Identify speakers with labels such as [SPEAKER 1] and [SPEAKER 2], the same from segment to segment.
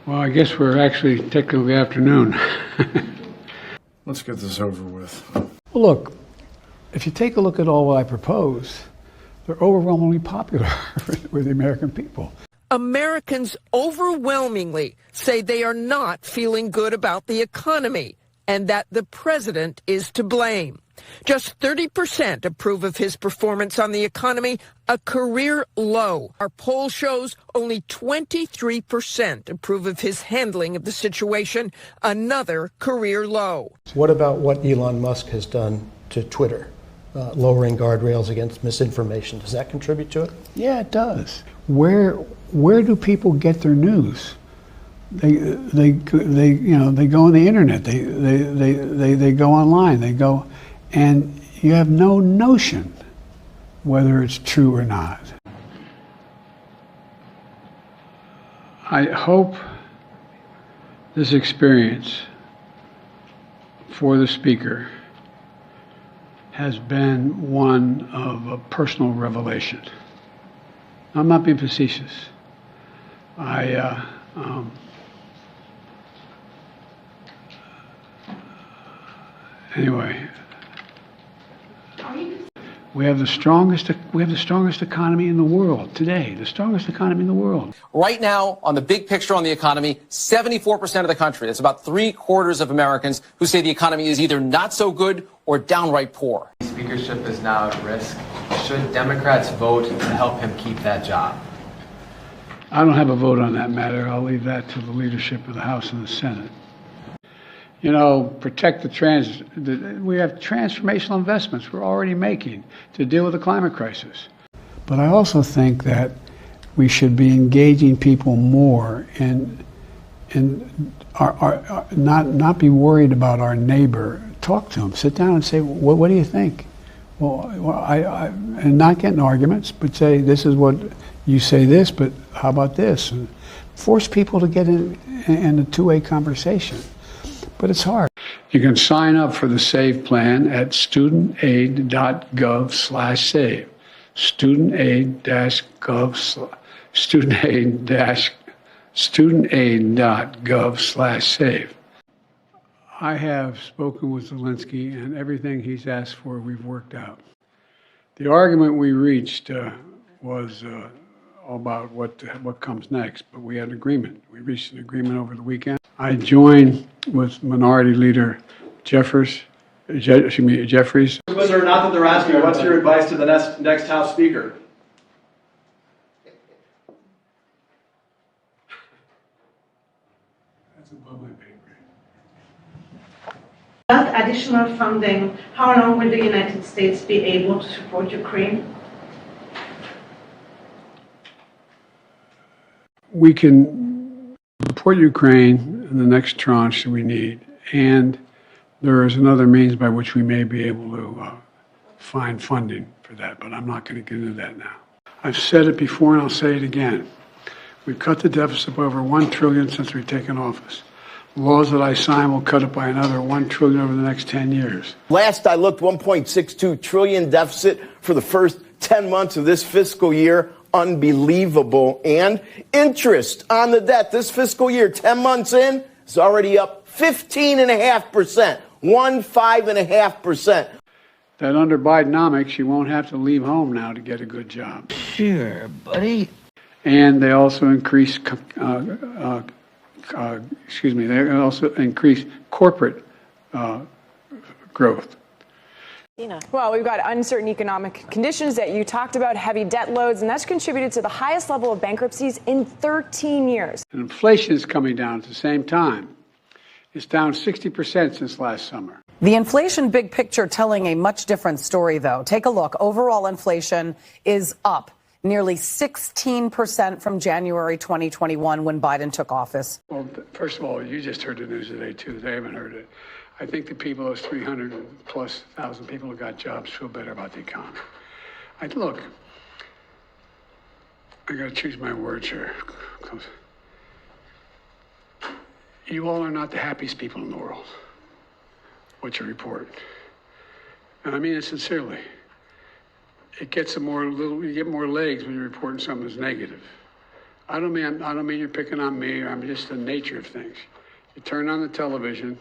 [SPEAKER 1] Well, I guess we're actually technically afternoon.
[SPEAKER 2] Let's get this over with.
[SPEAKER 1] Well, look, if you take a look at all what I propose, they're overwhelmingly popular with the American people.
[SPEAKER 3] Americans overwhelmingly say they are not feeling good about the economy and that the president is to blame. Just 30% approve of his performance on the economy, a career low. Our poll shows only 23% approve of his handling of the situation, another career low.
[SPEAKER 4] What about what Elon Musk has done to Twitter, lowering guardrails against misinformation? Does that contribute to it?
[SPEAKER 1] Yeah, it does. Where do people get their news? They go on the internet. They go online. They go, and you have no notion whether it's true or not. I hope this experience for the speaker has been one of a personal revelation. I'm not being facetious. Anyway, we have the strongest economy in the world today. The strongest economy in the world.
[SPEAKER 5] Right now, on the big picture on the economy, 74% of the country, that's about 3/4 of Americans, who say the economy is either not so good or downright poor.
[SPEAKER 6] Speakership is now at risk. Should Democrats vote to help him keep that job?
[SPEAKER 1] I don't have a vote on that matter. I'll leave that to the leadership of the House and the Senate. You know, protect we have transformational investments we're already making to deal with the climate crisis. But I also think that we should be engaging people more and not be worried about our neighbor. Talk to them. Sit down and say, what do you think? Well, and not get in arguments, but say, this is what you say this, but how about this? And force people to get in a two-way conversation. But it's hard. You can sign up for the SAVE plan at studentaid.gov/save. Studentaid.gov/save. I have spoken with Zelensky, and everything he's asked for, we've worked out. The argument we reached was all about what comes next, but we had an agreement. We reached an agreement over the weekend. I joined with Minority Leader Jeffries.
[SPEAKER 7] Whether or not that they're asking you, what's your advice to the next House Speaker?
[SPEAKER 1] That's above my pay grade.
[SPEAKER 8] Without additional funding, how long will the United States be able to support Ukraine?
[SPEAKER 1] We can support Ukraine in the next tranche that we need, and there is another means by which we may be able to find funding for that, but I'm not going to get into that now. I've said it before and I'll say it again. We've cut the deficit by over $1 trillion since we've taken office. Laws that I sign will cut it by another $1 trillion over the next 10 years.
[SPEAKER 9] Last I looked, $1.62 trillion deficit for the first 10 months of this fiscal year. Unbelievable. And interest on the debt this fiscal year, 10 months in, is already up 15.5%. 15.5%.
[SPEAKER 1] That under Bidenomics, you won't have to leave home now to get a good job.
[SPEAKER 3] Sure, buddy.
[SPEAKER 1] And they also increase, they also increase corporate growth.
[SPEAKER 10] Well, we've got uncertain economic conditions that you talked about, heavy debt loads, and that's contributed to the highest level of bankruptcies in 13 years.
[SPEAKER 1] And inflation is coming down at the same time. It's down 60% since last summer.
[SPEAKER 11] The inflation big picture telling a much different story, though. Take a look. Overall inflation is up nearly 16% from January 2021 when Biden took office.
[SPEAKER 1] Well, first of all, you just heard the news today, too. They haven't heard it. I think the people, those 300,000+ people who got jobs, feel better about the economy. Look, I got to choose my words here. You all are not the happiest people in the world. What you report. And I mean it sincerely. it gets you get more legs when you're reporting something that's negative. I don't mean you're picking on me, or I'm just the nature of things. You turn on the television,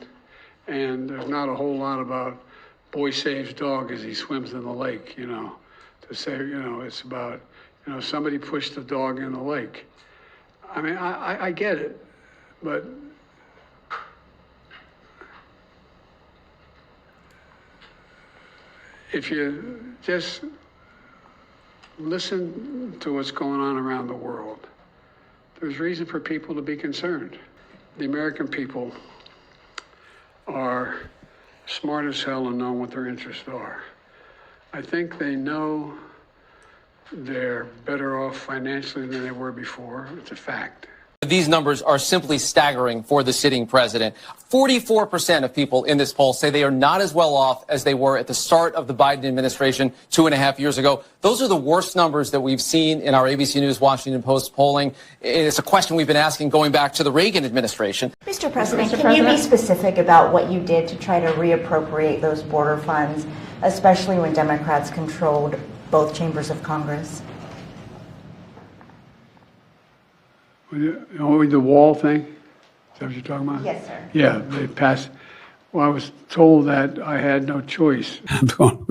[SPEAKER 1] and there's not a whole lot about boy saves dog as he swims in the lake, to say, it's about, somebody pushed the dog in the lake. I mean, I get it, but if you just listen to what's going on around the world, there's reason for people to be concerned. The American people are smart as hell and know what their interests are. I think they know they're better off financially than they were before. It's a fact.
[SPEAKER 5] These numbers are simply staggering for the sitting president. 44% of people in this poll say they are not as well off as they were at the start of the Biden administration 2.5 years ago. Those are the worst numbers that we've seen in our ABC News Washington Post polling. It's a question we've been asking going back to the Reagan administration.
[SPEAKER 12] Mr. President, can you be specific about what you did to try to reappropriate those border funds, especially when Democrats controlled both chambers of Congress?
[SPEAKER 1] The wall thing? Is that what you're talking about?
[SPEAKER 12] Yes, sir.
[SPEAKER 1] Yeah, they passed. Well, I was told that I had no choice. I'm going,